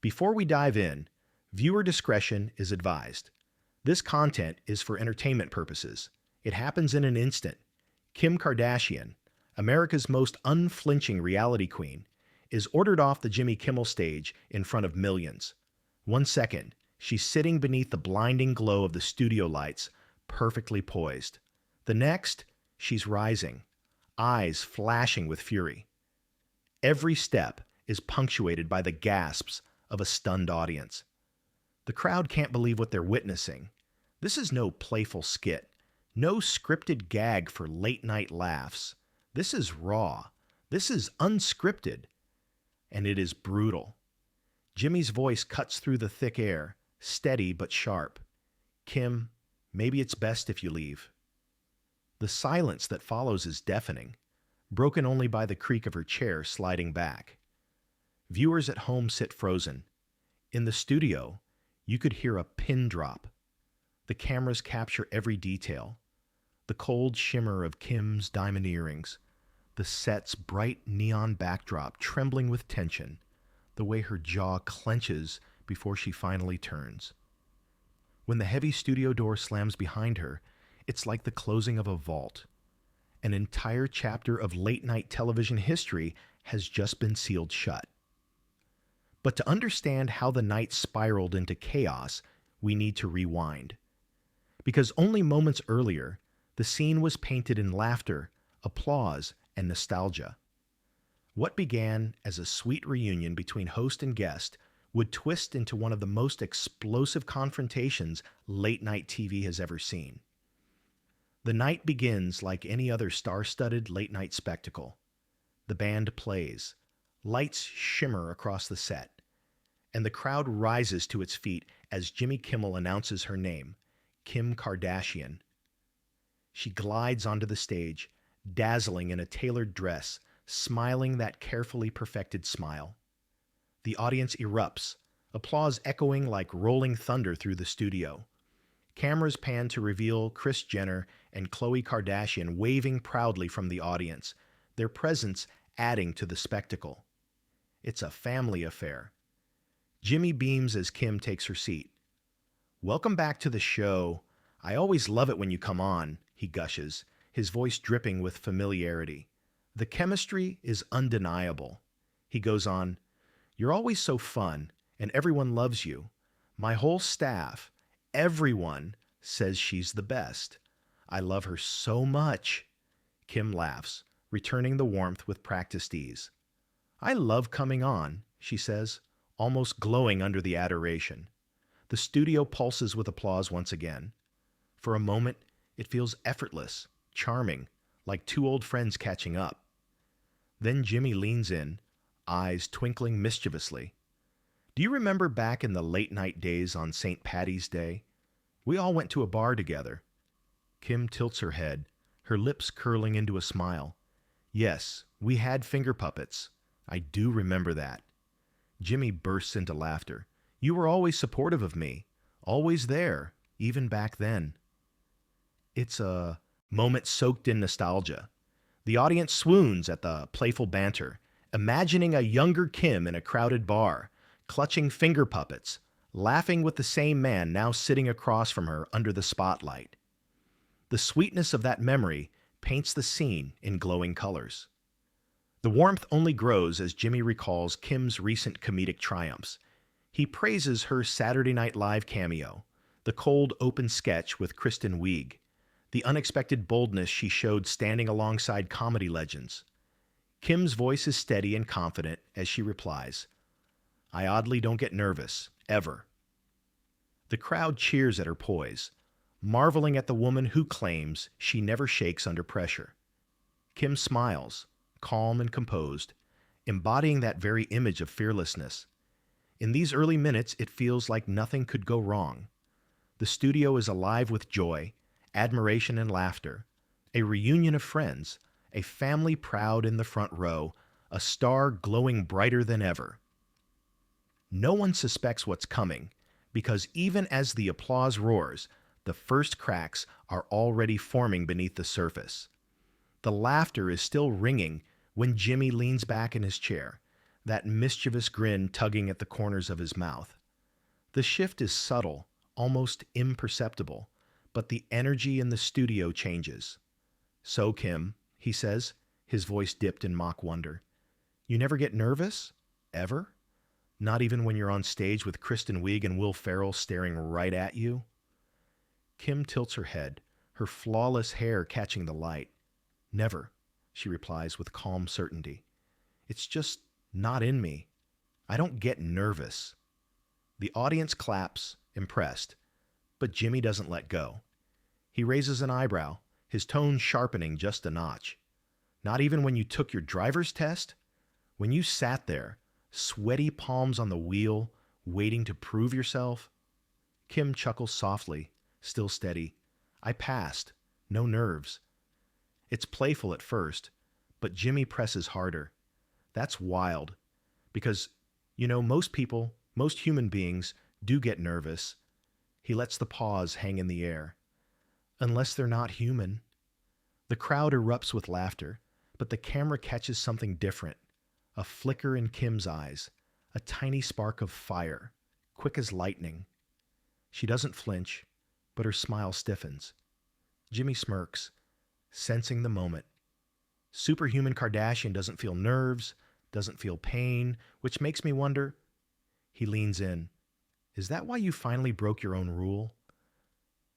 Before we dive in, viewer discretion is advised. This content is for entertainment purposes. It happens in an instant. Kim Kardashian, America's most unflinching reality queen, is ordered off the Jimmy Kimmel stage in front of millions. 1 second, she's sitting beneath the blinding glow of the studio lights, perfectly poised. The next, she's rising, eyes flashing with fury. Every step is punctuated by the gasps of a stunned audience. The crowd can't believe what they're witnessing. This is no playful skit, no scripted gag for late-night laughs. This is raw. This is unscripted. And it is brutal. Jimmy's voice cuts through the thick air, steady but sharp. Kim, maybe it's best if you leave. The silence that follows is deafening, broken only by the creak of her chair sliding back. Viewers at home sit frozen. In the studio, you could hear a pin drop. The cameras capture every detail. The cold shimmer of Kim's diamond earrings, the set's bright neon backdrop trembling with tension, the way her jaw clenches before she finally turns. When the heavy studio door slams behind her, it's like the closing of a vault. An entire chapter of late-night television history has just been sealed shut. But to understand how the night spiraled into chaos, we need to rewind. Because only moments earlier, the scene was painted in laughter, applause, and nostalgia. What began as a sweet reunion between host and guest would twist into one of the most explosive confrontations late-night TV has ever seen. The night begins like any other star-studded late-night spectacle. The band plays, lights shimmer across the set, and the crowd rises to its feet as Jimmy Kimmel announces her name, Kim Kardashian. She glides onto the stage, dazzling in a tailored dress, smiling that carefully perfected smile. The audience erupts, applause echoing like rolling thunder through the studio. Cameras pan to reveal Kris Jenner and Khloe Kardashian waving proudly from the audience, their presence adding to the spectacle. It's a family affair. Jimmy beams as Kim takes her seat. "Welcome back to the show. I always love it when you come on," he gushes, his voice dripping with familiarity. "The chemistry is undeniable." He goes on, "You're always so fun, and everyone loves you. My whole staff, everyone, says she's the best. I love her so much." Kim laughs, returning the warmth with practiced ease. "I love coming on," she says, almost glowing under the adoration. The studio pulses with applause once again. For a moment, it feels effortless, charming, like two old friends catching up. Then Jimmy leans in, eyes twinkling mischievously. "Do you remember back in the late-night days on St. Patty's Day? We all went to a bar together." Kim tilts her head, her lips curling into a smile. "Yes, we had finger puppets. I do remember that." Jimmy bursts into laughter. "You were always supportive of me, always there, even back then." It's a moment soaked in nostalgia. The audience swoons at the playful banter, imagining a younger Kim in a crowded bar, clutching finger puppets, laughing with the same man now sitting across from her under the spotlight. The sweetness of that memory paints the scene in glowing colors. The warmth only grows as Jimmy recalls Kim's recent comedic triumphs. He praises her Saturday Night Live cameo, the cold open sketch with Kristen Wiig, the unexpected boldness she showed standing alongside comedy legends. Kim's voice is steady and confident as she replies, "I oddly don't get nervous, ever." The crowd cheers at her poise, marveling at the woman who claims she never shakes under pressure. Kim smiles, calm and composed, embodying that very image of fearlessness. In these early minutes, it feels like nothing could go wrong. The studio is alive with joy, admiration, and laughter, a reunion of friends, a family proud in the front row, a star glowing brighter than ever. No one suspects what's coming, because even as the applause roars, the first cracks are already forming beneath the surface. The laughter is still ringing when Jimmy leans back in his chair, that mischievous grin tugging at the corners of his mouth. The shift is subtle, almost imperceptible, but the energy in the studio changes. "So, Kim," he says, his voice dipped in mock wonder, "you never get nervous? Ever? Not even when you're on stage with Kristen Wiig and Will Ferrell staring right at you?" Kim tilts her head, her flawless hair catching the light. "Never," she replies with calm certainty. "It's just not in me. I don't get nervous." The audience claps, impressed, but Jimmy doesn't let go. He raises an eyebrow, his tone sharpening just a notch. "Not even when you took your driver's test? When you sat there, sweaty palms on the wheel, waiting to prove yourself?" Kim chuckles softly, still steady. "I passed. No nerves." It's playful at first, but Jimmy presses harder. "That's wild. Because, most people, most human beings, do get nervous." He lets the pause hang in the air. "Unless they're not human." The crowd erupts with laughter, but the camera catches something different. A flicker in Kim's eyes, a tiny spark of fire, quick as lightning. She doesn't flinch, but her smile stiffens. Jimmy smirks, sensing the moment. Superhuman Kardashian doesn't feel nerves, doesn't feel pain, which makes me wonder. He leans in. "Is that why you finally broke your own rule?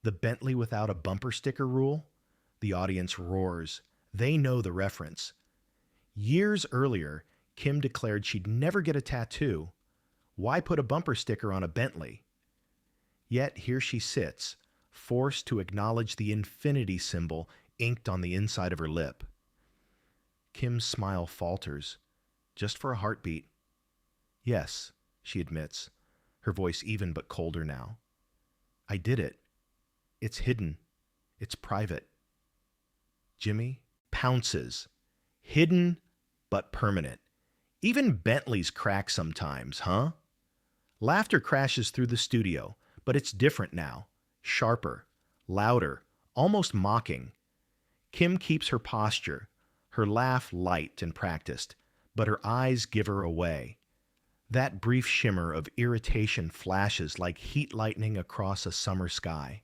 The Bentley without a bumper sticker rule?" The audience roars. They know the reference. Years earlier, Kim declared she'd never get a tattoo. Why put a bumper sticker on a Bentley? Yet here she sits, forced to acknowledge the infinity symbol inked on the inside of her lip. Kim's smile falters, just for a heartbeat. "Yes," she admits, her voice even but colder now. "I did it. It's hidden. It's private." Jimmy pounces. "Hidden, but permanent. Even Bentleys crack sometimes, huh?" Laughter crashes through the studio, but it's different now. Sharper, louder, almost mocking. Kim keeps her posture, her laugh light and practiced, but her eyes give her away. That brief shimmer of irritation flashes like heat lightning across a summer sky.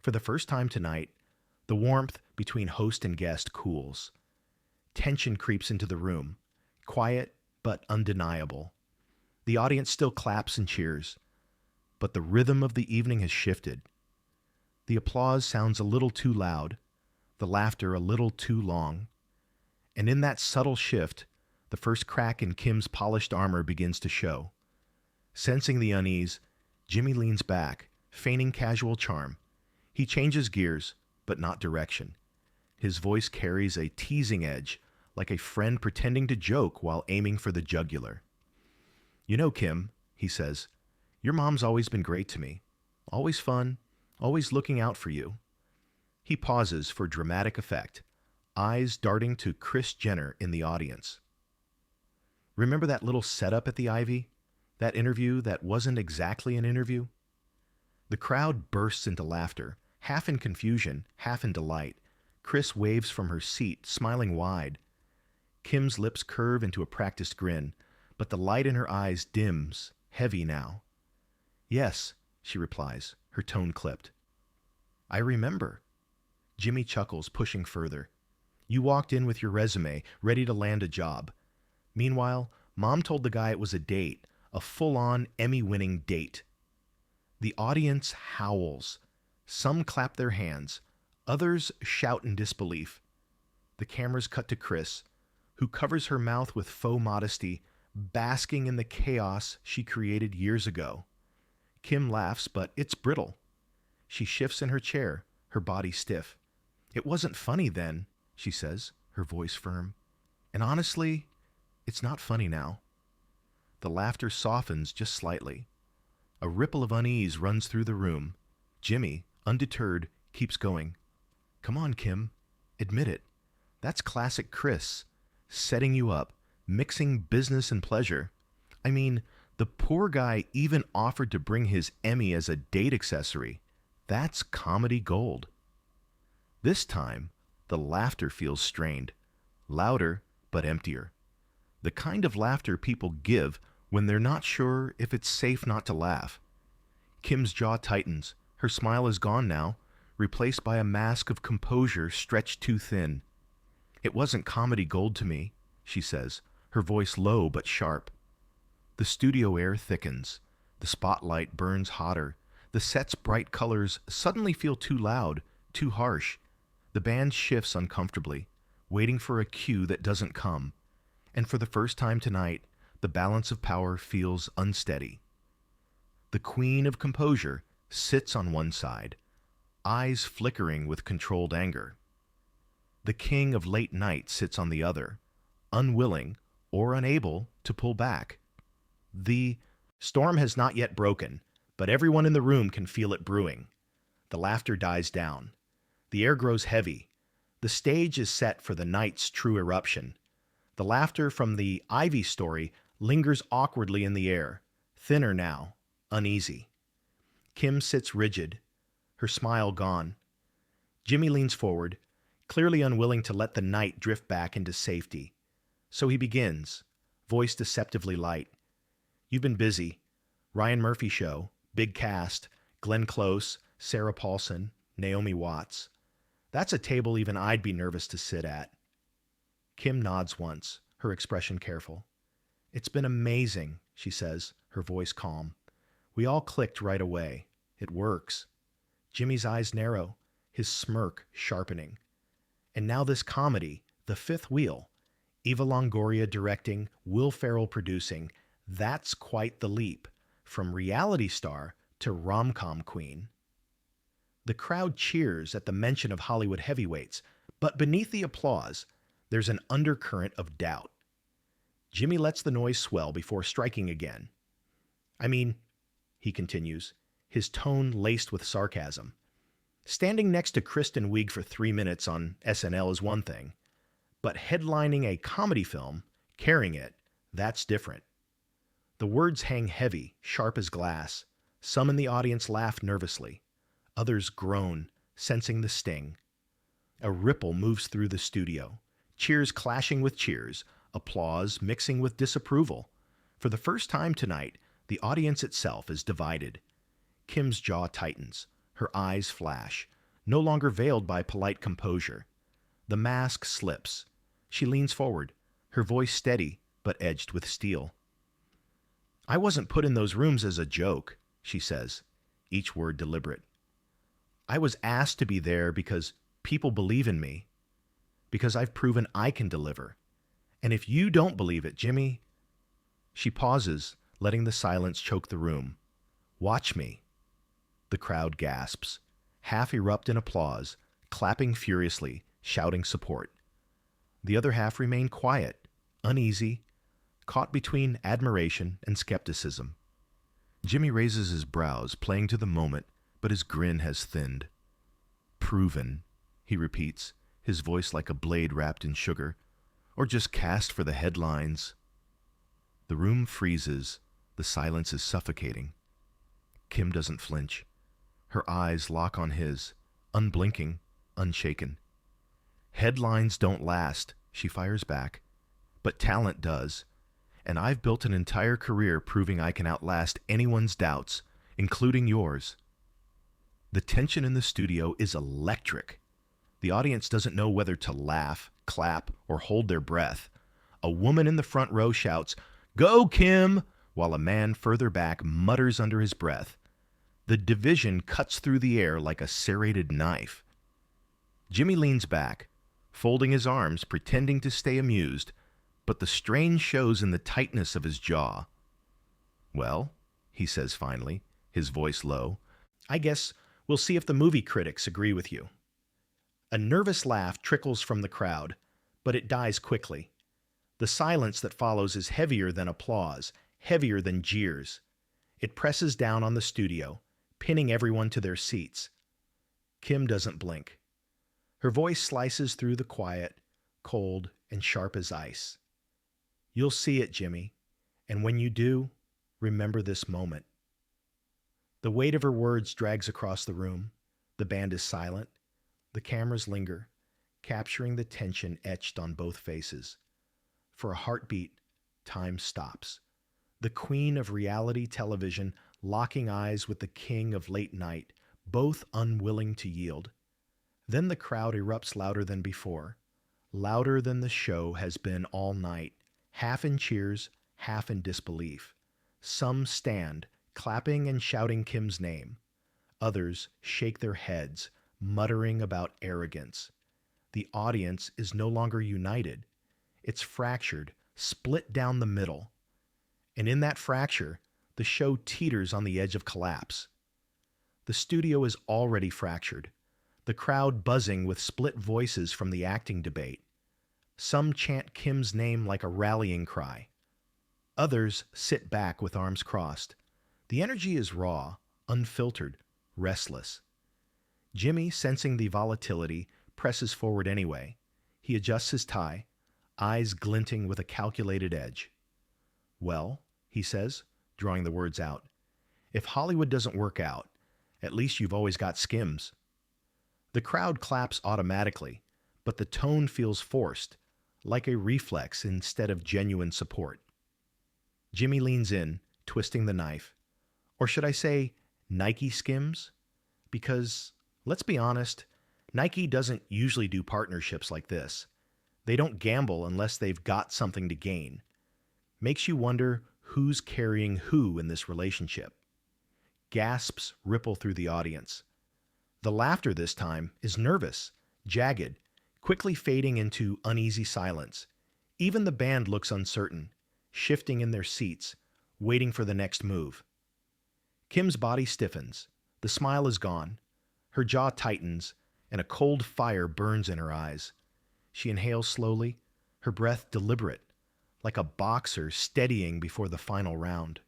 For the first time tonight, the warmth between host and guest cools. Tension creeps into the room, quiet but undeniable. The audience still claps and cheers, but the rhythm of the evening has shifted. The applause sounds a little too loud, the laughter a little too long. And in that subtle shift, the first crack in Kim's polished armor begins to show. Sensing the unease, Jimmy leans back, feigning casual charm. He changes gears, but not direction. His voice carries a teasing edge, like a friend pretending to joke while aiming for the jugular. Kim," he says, "your mom's always been great to me. Always fun, always looking out for you." He pauses for dramatic effect, eyes darting to Kris Jenner in the audience. "Remember that little setup at the Ivy? That interview that wasn't exactly an interview?" The crowd bursts into laughter, half in confusion, half in delight. Kris waves from her seat, smiling wide. Kim's lips curve into a practiced grin, but the light in her eyes dims, heavy now. "Yes," she replies, her tone clipped. "I remember." Jimmy chuckles, pushing further. "You walked in with your resume, ready to land a job. Meanwhile, Mom told the guy it was a date, a full-on Emmy-winning date." The audience howls. Some clap their hands. Others shout in disbelief. The cameras cut to Kris, who covers her mouth with faux modesty, basking in the chaos she created years ago. Kim laughs, but it's brittle. She shifts in her chair, her body stiff. "It wasn't funny then," she says, her voice firm. "And honestly, it's not funny now." The laughter softens just slightly. A ripple of unease runs through the room. Jimmy, undeterred, keeps going. "Come on, Kim. Admit it. That's classic Kris. Setting you up, mixing business and pleasure. I mean, the poor guy even offered to bring his Emmy as a date accessory. That's comedy gold." This time, the laughter feels strained, louder but emptier. The The kind of laughter people give when they're not sure if it's safe not to laugh. Kim's jaw tightens. Her smile is gone now, replaced by a mask of composure stretched too thin. "It wasn't comedy gold to me," she says, her voice low but sharp. The studio air thickens. The spotlight burns hotter. The set's bright colors suddenly feel too loud, too harsh. The band shifts uncomfortably, waiting for a cue that doesn't come. And for the first time tonight, the balance of power feels unsteady. The queen of composure sits on one side, eyes flickering with controlled anger. The king of late night sits on the other, unwilling or unable to pull back. The storm has not yet broken, but everyone in the room can feel it brewing. The laughter dies down. The air grows heavy. The stage is set for the night's true eruption. The laughter from the Ivy story lingers awkwardly in the air, thinner now, uneasy. Kim sits rigid, her smile gone. Jimmy leans forward, clearly unwilling to let the night drift back into safety. So he begins, voice deceptively light. "You've been busy. Ryan Murphy show, big cast, Glenn Close, Sarah Paulson, Naomi Watts. That's a table even I'd be nervous to sit at." Kim nods once, her expression careful. "It's been amazing," she says, her voice calm. "We all clicked right away. It works." Jimmy's eyes narrow, his smirk sharpening. And now this comedy, The Fifth Wheel, Eva Longoria directing, Will Ferrell producing, that's quite the leap, from reality star to rom-com queen. The crowd cheers at the mention of Hollywood heavyweights, but beneath the applause, there's an undercurrent of doubt. Jimmy lets the noise swell before striking again. "I mean," he continues, his tone laced with sarcasm, "standing next to Kristen Wiig for 3 minutes on SNL is one thing, but headlining a comedy film, carrying it, that's different." The words hang heavy, sharp as glass. Some in the audience laugh nervously. Others groan, sensing the sting. A ripple moves through the studio, cheers clashing with cheers, applause mixing with disapproval. For the first time tonight, the audience itself is divided. Kim's jaw tightens. Her eyes flash, no longer veiled by polite composure. The mask slips. She leans forward, her voice steady but edged with steel. "I wasn't put in those rooms as a joke," she says, each word deliberate. "I was asked to be there because people believe in me, because I've proven I can deliver. And if you don't believe it, Jimmy..." She pauses, letting the silence choke the room. "Watch me." The crowd gasps, half erupt in applause, clapping furiously, shouting support. The other half remain quiet, uneasy, caught between admiration and skepticism. Jimmy raises his brows, playing to the moment, but his grin has thinned. "Proven," he repeats, his voice like a blade wrapped in sugar, "or just cast for the headlines." The room freezes. The silence is suffocating. Kim doesn't flinch. Her eyes lock on his, unblinking, unshaken. "Headlines don't last," she fires back, "but talent does. And I've built an entire career proving I can outlast anyone's doubts, including yours." The tension in the studio is electric. The audience doesn't know whether to laugh, clap, or hold their breath. A woman in the front row shouts, "Go, Kim!" while a man further back mutters under his breath. The division cuts through the air like a serrated knife. Jimmy leans back, folding his arms, pretending to stay amused, but the strain shows in the tightness of his jaw. "Well," he says finally, his voice low, "I guess we'll see if the movie critics agree with you." A nervous laugh trickles from the crowd, but it dies quickly. The silence that follows is heavier than applause, heavier than jeers. It presses down on the studio, pinning everyone to their seats. Kim doesn't blink. Her voice slices through the quiet, cold and sharp as ice. "You'll see it, Jimmy, and when you do, remember this moment." The weight of her words drags across the room. The band is silent. The cameras linger, capturing the tension etched on both faces. For a heartbeat, time stops. The queen of reality television locking eyes with the king of late night, both unwilling to yield. Then the crowd erupts louder than before, louder than the show has been all night, half in cheers, half in disbelief. Some stand, clapping and shouting Kim's name. Others shake their heads, muttering about arrogance. The audience is no longer united. It's fractured, split down the middle. And in that fracture, the show teeters on the edge of collapse. The studio is already fractured, the crowd buzzing with split voices from the acting debate. Some chant Kim's name like a rallying cry. Others sit back with arms crossed. The energy is raw, unfiltered, restless. Jimmy, sensing the volatility, presses forward anyway. He adjusts his tie, eyes glinting with a calculated edge. "Well," he says, drawing the words out, "if Hollywood doesn't work out, at least you've always got Skims." The crowd claps automatically, but the tone feels forced, like a reflex instead of genuine support. Jimmy leans in, twisting the knife. Or should I say, Nike Skims? Because, let's be honest, Nike doesn't usually do partnerships like this. They don't gamble unless they've got something to gain. Makes you wonder who's carrying who in this relationship. Gasps ripple through the audience. The laughter this time is nervous, jagged, quickly fading into uneasy silence. Even the band looks uncertain, shifting in their seats, waiting for the next move. Kim's body stiffens. The smile is gone. Her jaw tightens, and a cold fire burns in her eyes. She inhales slowly, her breath deliberate, like a boxer steadying before the final round.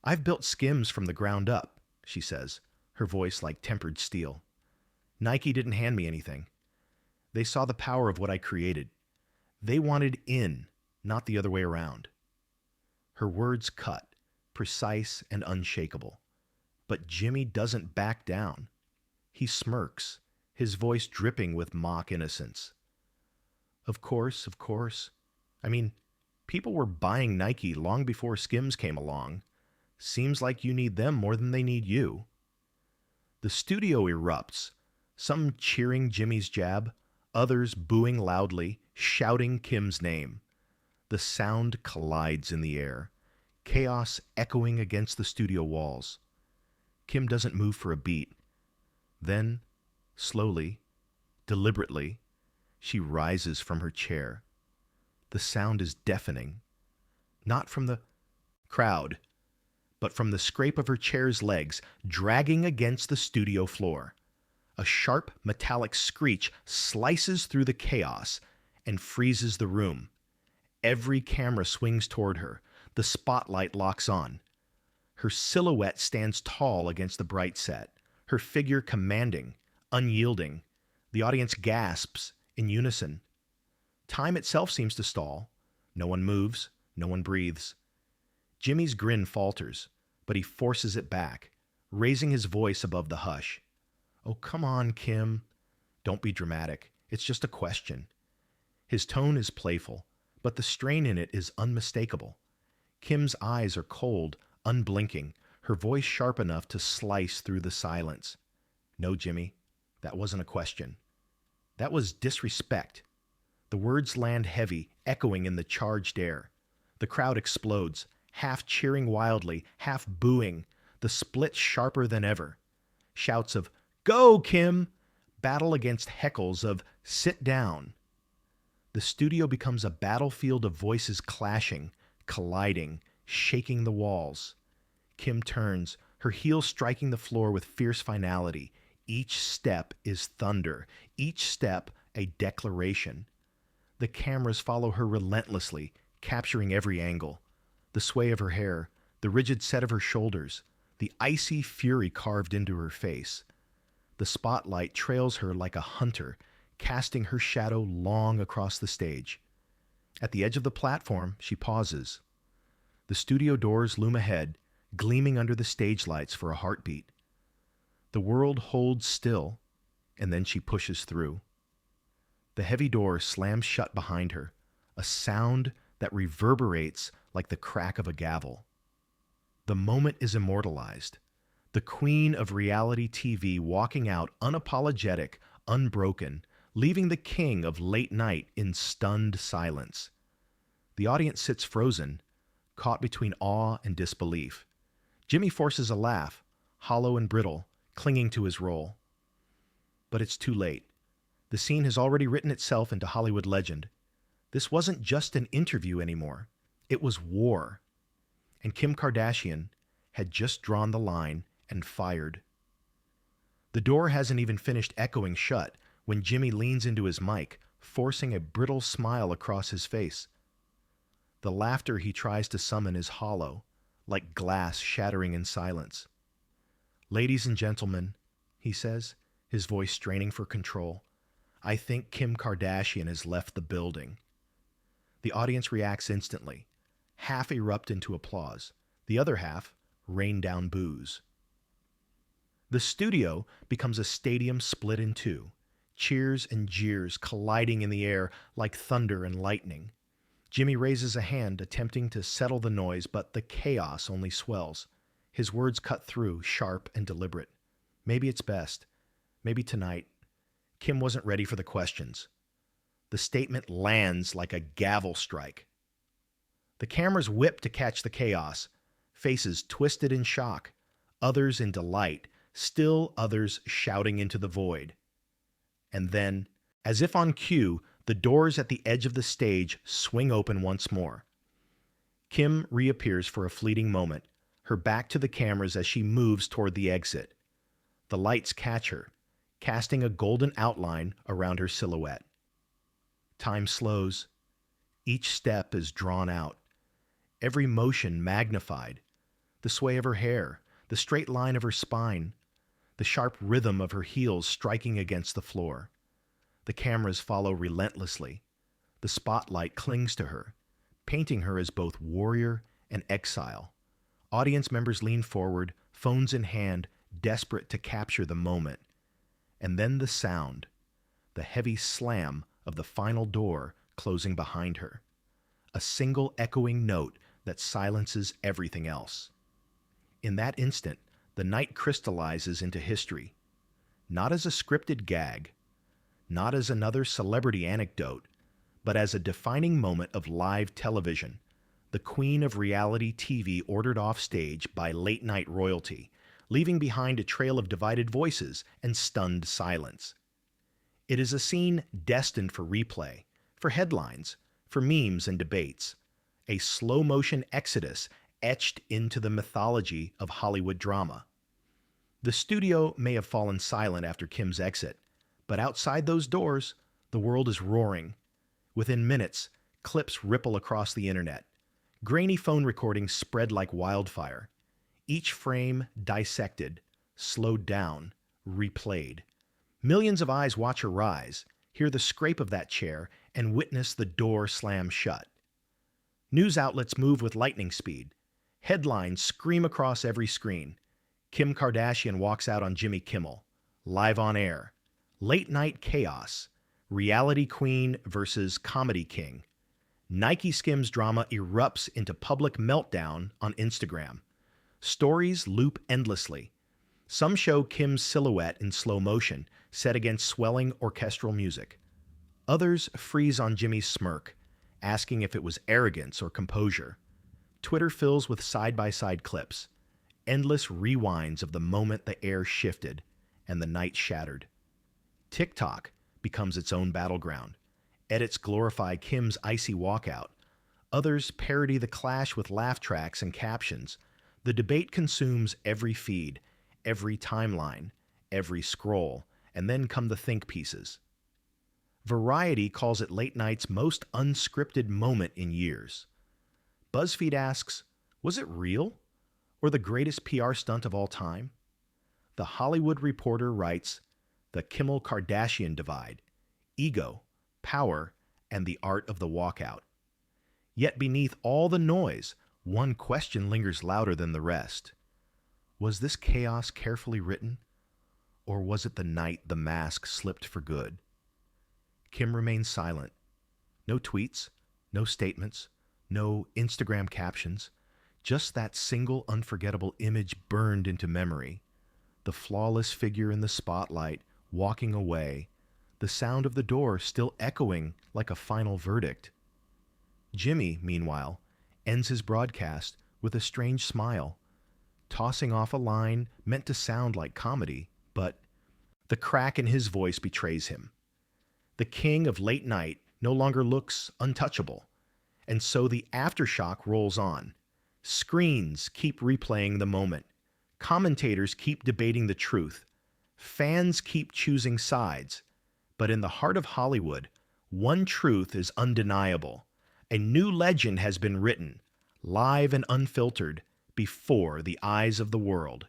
"I've built Skims from the ground up," she says, her voice like tempered steel. "Nike didn't hand me anything. They saw the power of what I created. They wanted in, not the other way around." Her words cut, precise and unshakable. But Jimmy doesn't back down. He smirks, his voice dripping with mock innocence. Of course. I mean, people were buying Nike long before Skims came along. Seems like you need them more than they need you." The studio erupts, some cheering Jimmy's jab, others booing loudly, shouting Kim's name. The sound collides in the air, chaos echoing against the studio walls. Kim doesn't move for a beat. Then, slowly, deliberately, she rises from her chair. The sound is deafening, not from the crowd, but from the scrape of her chair's legs dragging against the studio floor. A sharp, metallic screech slices through the chaos and freezes the room. Every camera swings toward her. The spotlight locks on. Her silhouette stands tall against the bright set, her figure commanding, unyielding. The audience gasps in unison. Time itself seems to stall. No one moves, no one breathes. Jimmy's grin falters, but he forces it back, raising his voice above the hush. "Oh, come on, Kim. Don't be dramatic. It's just a question." His tone is playful, but the strain in it is unmistakable. Kim's eyes are cold, unblinking, her voice sharp enough to slice through the silence. "No, Jimmy, that wasn't a question. That was disrespect." The words land heavy, echoing in the charged air. The crowd explodes, half cheering wildly, half booing, the split sharper than ever. Shouts of, "Go, Kim!" battle against heckles of, "Sit down." The studio becomes a battlefield of voices clashing, colliding, shaking the walls. Kim turns, her heels striking the floor with fierce finality. Each step is thunder, each step a declaration. The cameras follow her relentlessly, capturing every angle. The sway of her hair, the rigid set of her shoulders, the icy fury carved into her face. The spotlight trails her like a hunter, casting her shadow long across the stage. At the edge of the platform, she pauses. The studio doors loom ahead, gleaming under the stage lights for a heartbeat. The world holds still, and then she pushes through. The heavy door slams shut behind her, a sound that reverberates like the crack of a gavel. The moment is immortalized. The queen of reality TV walking out unapologetic, unbroken, leaving the king of late night in stunned silence. The audience sits frozen, caught between awe and disbelief. Jimmy forces a laugh, hollow and brittle, clinging to his role. But it's too late. The scene has already written itself into Hollywood legend. This wasn't just an interview anymore. It was war. And Kim Kardashian had just drawn the line and fired. The door hasn't even finished echoing shut when Jimmy leans into his mic, forcing a brittle smile across his face. The laughter he tries to summon is hollow, like glass shattering in silence. "Ladies and gentlemen," he says, his voice straining for control, "I think Kim Kardashian has left the building." The audience reacts instantly. Half erupt into applause. The other half rain down boos. The studio becomes a stadium split in two, cheers and jeers colliding in the air like thunder and lightning. Jimmy raises a hand, attempting to settle the noise, but the chaos only swells. His words cut through, sharp and deliberate. "Maybe it's best. Maybe tonight." Kim wasn't ready for the questions. The statement lands like a gavel strike. The cameras whip to catch the chaos, faces twisted in shock, others in delight, still others shouting into the void. And then, as if on cue, the doors at the edge of the stage swing open once more. Kim reappears for a fleeting moment, her back to the cameras as she moves toward the exit. The lights catch her, casting a golden outline around her silhouette. Time slows. Each step is drawn out, every motion magnified. The sway of her hair, the straight line of her spine, the sharp rhythm of her heels striking against the floor. The cameras follow relentlessly. The spotlight clings to her, painting her as both warrior and exile. Audience members lean forward, phones in hand, desperate to capture the moment. And then the sound, the heavy slam of the final door closing behind her. A single echoing note that silences everything else. In that instant, the night crystallizes into history, not as a scripted gag, not as another celebrity anecdote, but as a defining moment of live television, the queen of reality TV ordered off stage by late-night royalty, leaving behind a trail of divided voices and stunned silence. It is a scene destined for replay, for headlines, for memes and debates, a slow-motion exodus etched into the mythology of Hollywood drama. The studio may have fallen silent after Kim's exit, but outside those doors, the world is roaring. Within minutes, clips ripple across the internet. Grainy phone recordings spread like wildfire. Each frame dissected, slowed down, replayed. Millions of eyes watch her rise, hear the scrape of that chair, and witness the door slam shut. News outlets move with lightning speed. Headlines scream across every screen. Kim Kardashian walks out on Jimmy Kimmel, live on air. Late night chaos. Reality queen versus comedy king. Nike Skims drama erupts into public meltdown on Instagram. Stories loop endlessly. Some show Kim's silhouette in slow motion, set against swelling orchestral music. Others freeze on Jimmy's smirk, asking if it was arrogance or composure. Twitter fills with side-by-side clips, endless rewinds of the moment the air shifted and the night shattered. TikTok becomes its own battleground. Edits glorify Kim's icy walkout. Others parody the clash with laugh tracks and captions. The debate consumes every feed, every timeline, every scroll, and then come the think pieces. Variety calls it late night's most unscripted moment in years. BuzzFeed asks, was it real? Or the greatest PR stunt of all time? The Hollywood Reporter writes, the Kimmel Kardashian divide, ego, power, and the art of the walkout. Yet beneath all the noise, one question lingers louder than the rest. Was this chaos carefully written? Or was it the night the mask slipped for good? Kim remains silent. No tweets, no statements, No Instagram captions, just that single unforgettable image burned into memory. The flawless figure in the spotlight, walking away, the sound of the door still echoing like a final verdict. Jimmy, meanwhile, ends his broadcast with a strange smile, tossing off a line meant to sound like comedy, but the crack in his voice betrays him. The king of late night no longer looks untouchable, and so the aftershock rolls on. Screens keep replaying the moment. Commentators keep debating the truth. Fans keep choosing sides. But in the heart of Hollywood, one truth is undeniable. A new legend has been written, live and unfiltered, before the eyes of the world.